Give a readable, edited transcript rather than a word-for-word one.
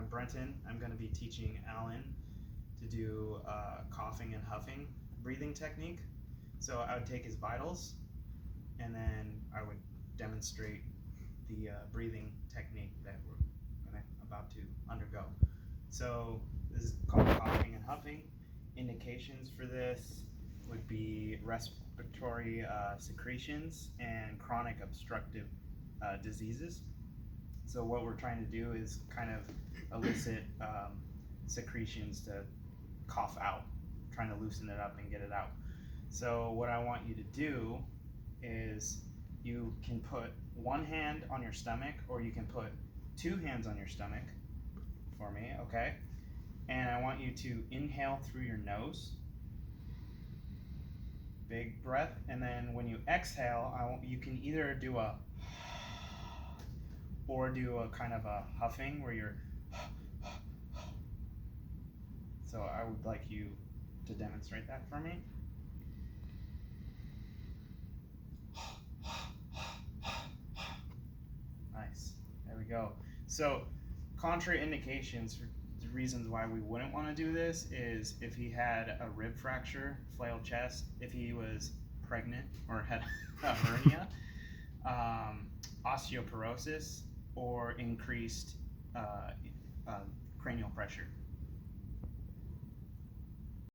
I'm Brenton. I'm going to be teaching Alan to do coughing and huffing breathing technique. So I would take his vitals and then I would demonstrate the breathing technique that we're about to undergo. So this is called coughing and huffing. Indications for this would be respiratory secretions and chronic obstructive diseases. So what we're trying to do is kind of elicit secretions to cough out, trying to loosen it up and get it out. So what I want you to do is you can put one hand on your stomach, or you can put two hands on your stomach for me, okay? And I want you to inhale through your nose, big breath, and then when you exhale, you can either do a or do a kind of a huffing where you're so I would like you to demonstrate that for me. Nice. There we go. So contraindications for the reasons why we wouldn't want to do this is if he had a rib fracture, flail chest, if he was pregnant or had a hernia, osteoporosis, or increased cranial pressure.